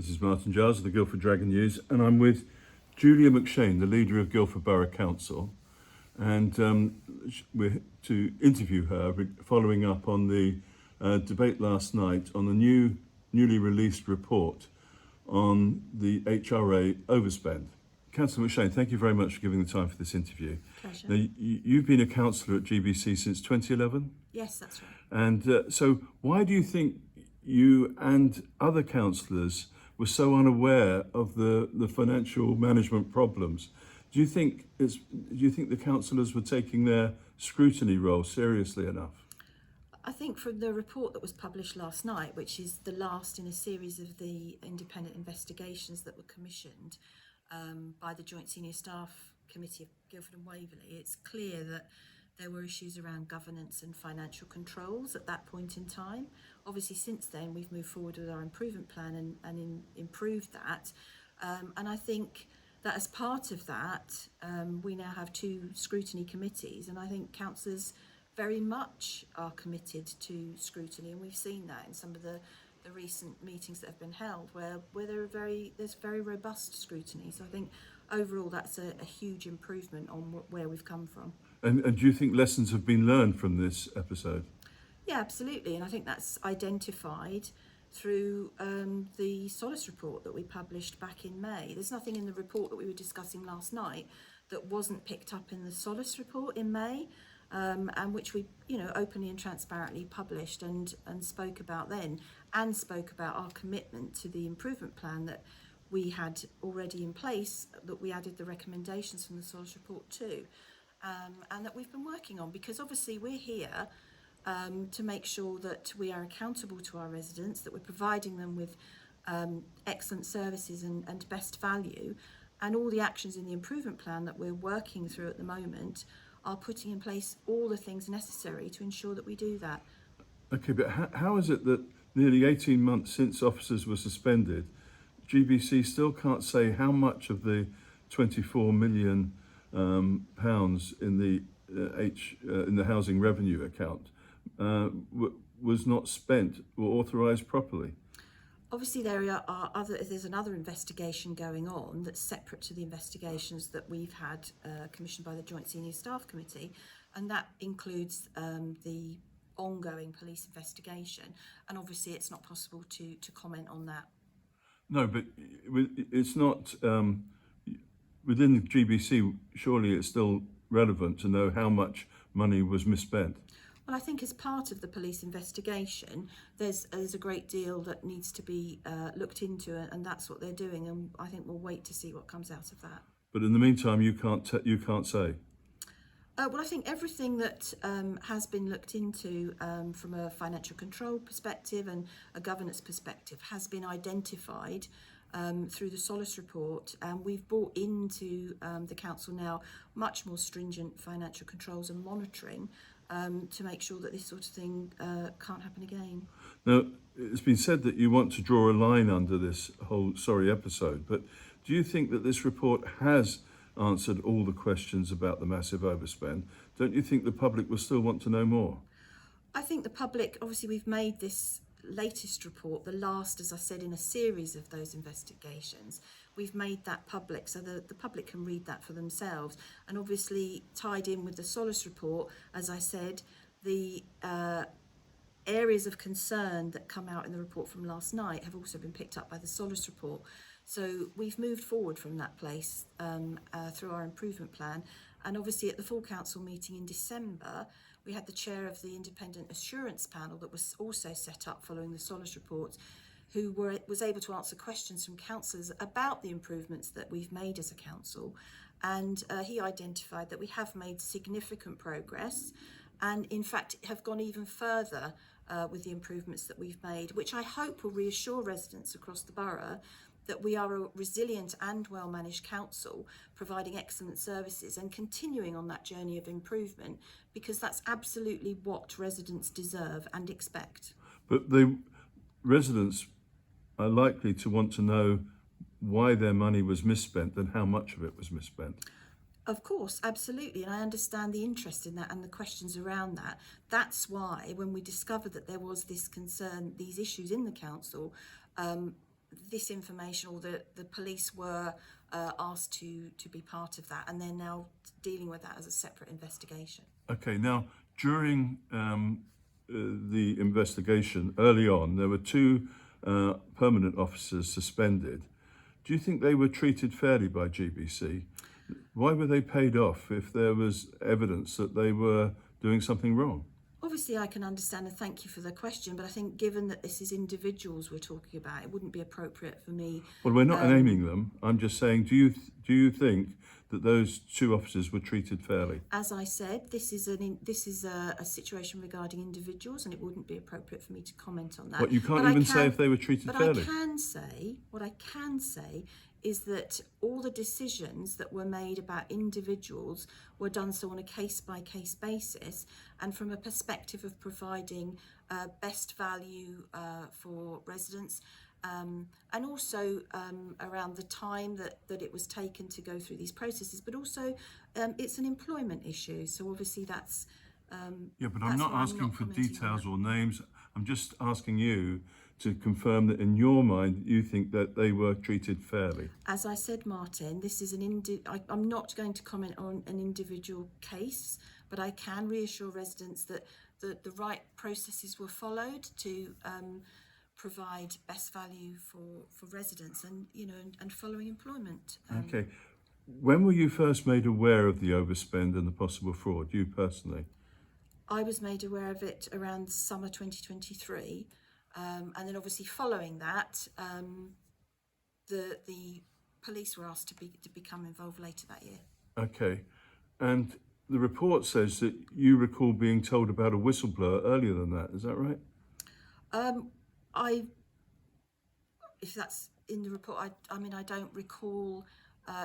This is Martin Giles of the Guildford Dragon News, and I'm with Julia McShane, the leader of Guildford Borough Council, and we're to interview her following up on the debate last night on the newly released report on the HRA overspend. Councillor McShane, thank you very much for giving the time for this interview. Pleasure. Now, you've been a councillor at GBC since 2011? Yes, that's right. And so why do you think you and other councillors were so unaware of the financial management problems? Do you think the councillors were taking their scrutiny role seriously enough? I think from the report that was published last night, which is the last in a series of the independent investigations that were commissioned by the Joint Senior Staff Committee of Guildford and Waverley, it's clear that there were issues around governance and financial controls at that point in time. Obviously, since then, we've moved forward with our improvement plan and improved that. And I think that as part of that, we now have two scrutiny committees, and I think councillors very much are committed to scrutiny, and we've seen that in some of the recent meetings that have been held where there's very robust scrutiny. So I think overall that's a huge improvement on where we've come from. And do you think lessons have been learned from this episode? Yeah, absolutely, and I think that's identified through the Solace report that we published back in May. There's nothing in the report that we were discussing last night that wasn't picked up in the Solace report in May, and which we, openly and transparently published and spoke about then, and spoke about our commitment to the improvement plan that we had already in place, that we added the recommendations from the Solace report too, and that we've been working on, because obviously we're here to make sure that we are accountable to our residents, that we're providing them with excellent services and best value, and all the actions in the improvement plan that we're working through at the moment are putting in place all the things necessary to ensure that we do that. Okay, but how is it that nearly 18 months since officers were suspended, GBC still can't say how much of the £24 million in the housing revenue account was not spent or authorised properly? Obviously, there's another investigation going on that's separate to the investigations that we've had commissioned by the Joint Senior Staff Committee, and that includes the ongoing police investigation. And obviously, it's not possible to comment on that. No, but it's not within the GBC. Surely, it's still relevant to know how much money was misspent. Well, I think as part of the police investigation, there's a great deal that needs to be looked into, and that's what they're doing. And I think we'll wait to see what comes out of that. But in the meantime, you can't say. Well, I think everything that has been looked into from a financial control perspective and a governance perspective has been identified through the Solace report, and we've brought into the council now much more stringent financial controls and monitoring to make sure that this sort of thing can't happen again. Now, it's been said that you want to draw a line under this whole sorry episode, but do you think that this report has answered all the questions about the massive overspend? Don't you think the public will still want to know more? I think the public, obviously we've made this latest report the last, as I said, in a series of those investigations. We've made that public so that the public can read that for themselves, and obviously tied in with the Solace report, as I said, the areas of concern that come out in the report from last night have also been picked up by the Solace report. So we've moved forward from that place through our improvement plan, and obviously at the full council meeting in December we had the chair of the independent assurance panel that was also set up following the Solace report, who was able to answer questions from councillors about the improvements that we've made as a council, and he identified that we have made significant progress, and in fact have gone even further with the improvements that we've made, which I hope will reassure residents across the borough that we are a resilient and well-managed council, providing excellent services and continuing on that journey of improvement, because that's absolutely what residents deserve and expect. But the residents are likely to want to know why their money was misspent and how much of it was misspent. Of course, absolutely, and I understand the interest in that and the questions around that. That's why when we discovered that there was this concern, these issues in the council, this information, or the police were asked to be part of that, and they're now dealing with that as a separate investigation. Okay, now during the investigation early on, there were two permanent officers suspended. Do you think they were treated fairly by GBC? Why were they paid off if there was evidence that they were doing something wrong? Obviously, I can understand, and thank you for the question, but I think given that this is individuals we're talking about, it wouldn't be appropriate for me. Well, we're not naming them. I'm just saying, do you think that those two officers were treated fairly? As I said, this is a situation regarding individuals, and it wouldn't be appropriate for me to comment on that. What, you can't even say if they were treated fairly? What I can say is that all the decisions that were made about individuals were done so on a case-by-case basis, and from a perspective of providing best value for residents, and also around the time that it was taken to go through these processes, but also it's an employment issue. So obviously that's... yeah, but I'm not asking for details or names. I'm just asking you to confirm that in your mind you think that they were treated fairly. As I said, Martin, this is I'm not going to comment on an individual case, but I can reassure residents that the right processes were followed to provide best value for residents, and and following employment. Okay. When were you first made aware of the overspend and the possible fraud, you personally? I was made aware of it around summer 2023. And then obviously following that, the police were asked to become involved later that year. Okay. And the report says that you recall being told about a whistleblower earlier than that. Is that right? If that's in the report, I mean, I don't recall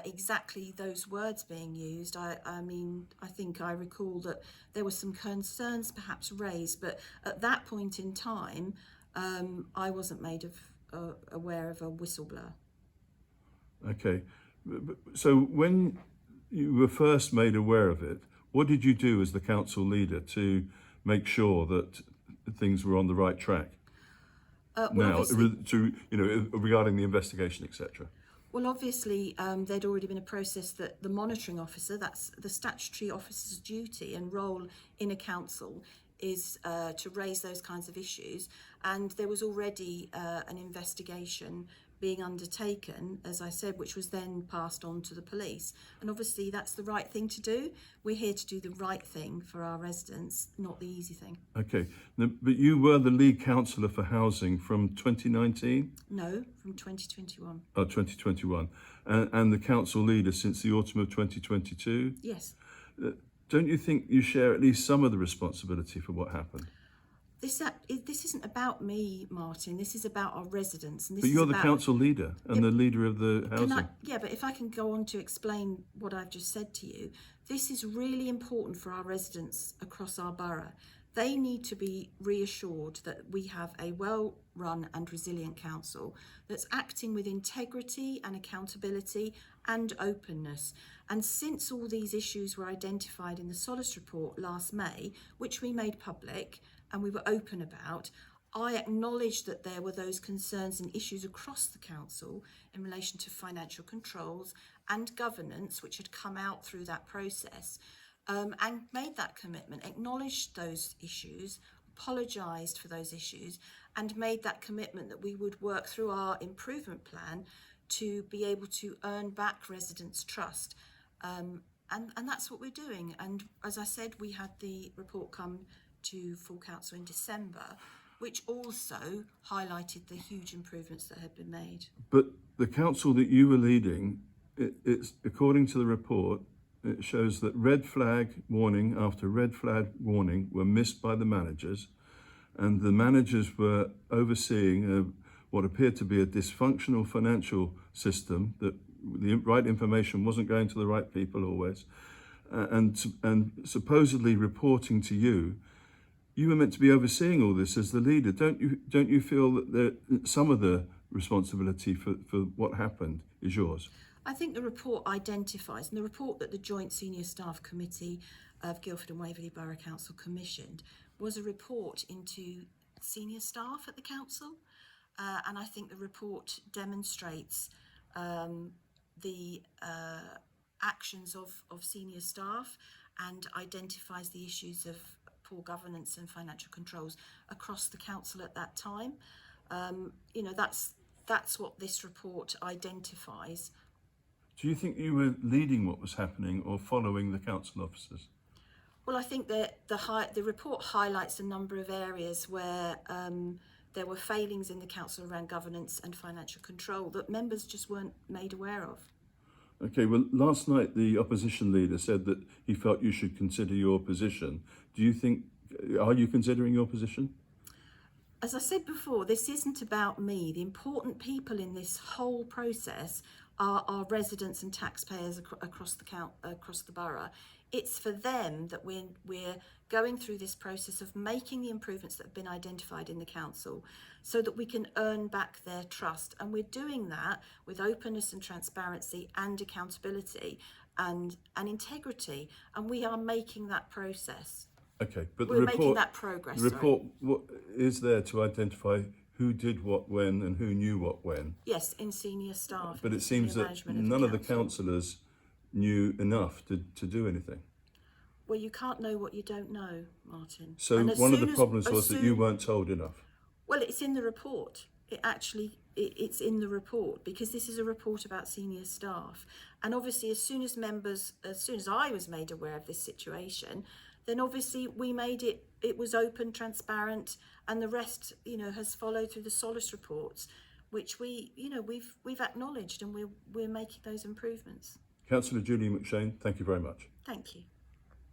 exactly those words being used. I think I recall that there were some concerns perhaps raised, but at that point in time, I wasn't made aware of a whistleblower. Okay. So when you were first made aware of it, what did you do as the council leader to make sure that things were on the right track? Regarding the investigation, etc. Well, obviously, there'd already been a process that the monitoring officer, that's the statutory officer's duty and role in a council, is to raise those kinds of issues. And there was already an investigation being undertaken, as I said, which was then passed on to the police. And obviously that's the right thing to do. We're here to do the right thing for our residents, not the easy thing. Okay, but you were the lead councillor for housing from 2019? No, from 2021. Oh, 2021. And the council leader since the autumn of 2022? Yes. Don't you think you share at least some of the responsibility for what happened? This isn't about me, Martin. This is about our residents. And but you're the council leader and the leader of the housing. But if I can go on to explain what I've just said to you, this is really important for our residents across our borough. They need to be reassured that we have a well-run and resilient council that's acting with integrity and accountability and openness. And since all these issues were identified in the Solace report last May, which we made public and we were open about, I acknowledged that there were those concerns and issues across the council in relation to financial controls and governance, which had come out through that process, and made that commitment, acknowledged those issues, apologised for those issues, and made that commitment that we would work through our improvement plan to be able to earn back residents' trust. And that's what we're doing. And as I said, we had the report come to full council in December, which also highlighted the huge improvements that had been made. But the council that you were leading, it's according to the report, it shows that red flag warning after red flag warning were missed by the managers, and the managers were overseeing what appeared to be a dysfunctional financial system, that the right information wasn't going to the right people always, and supposedly reporting to you. You were meant to be overseeing all this as the leader. Don't you feel that some of the responsibility for what happened is yours? I think the report identifies, and the report that the Joint Senior Staff Committee of Guildford and Waverley Borough Council commissioned was a report into senior staff at the council. and I think the report demonstrates the actions of senior staff and identifies the issues of poor governance and financial controls across the council at that time. That's what this report identifies. Do you think you were leading what was happening or following the council officers? Well, I think that the report highlights a number of areas where there were failings in the council around governance and financial control that members just weren't made aware of. Okay, well, last night the opposition leader said that he felt you should consider your position. Are you considering your position? As I said before, this isn't about me. The important people in this whole process are our residents and taxpayers across the borough. It's for them that we're going through this process of making the improvements that have been identified in the council so that we can earn back their trust. And we're doing that with openness and transparency and accountability and integrity. And we are making that process. Okay, but we're making that progress. The report is there to identify who did what when and who knew what when. Yes, in senior staff. But it seems that none of the councillors knew enough to do anything. Well, you can't know what you don't know, Martin. So one of the problems was that you weren't told enough. Well, it's in the report. It's in the report because this is a report about senior staff. And obviously, as soon as I was made aware of this situation, then obviously we made it was open, transparent, and the rest, has followed through the Solace reports, which we've acknowledged, and we're making those improvements. Councillor Julia McShane, thank you very much. Thank you.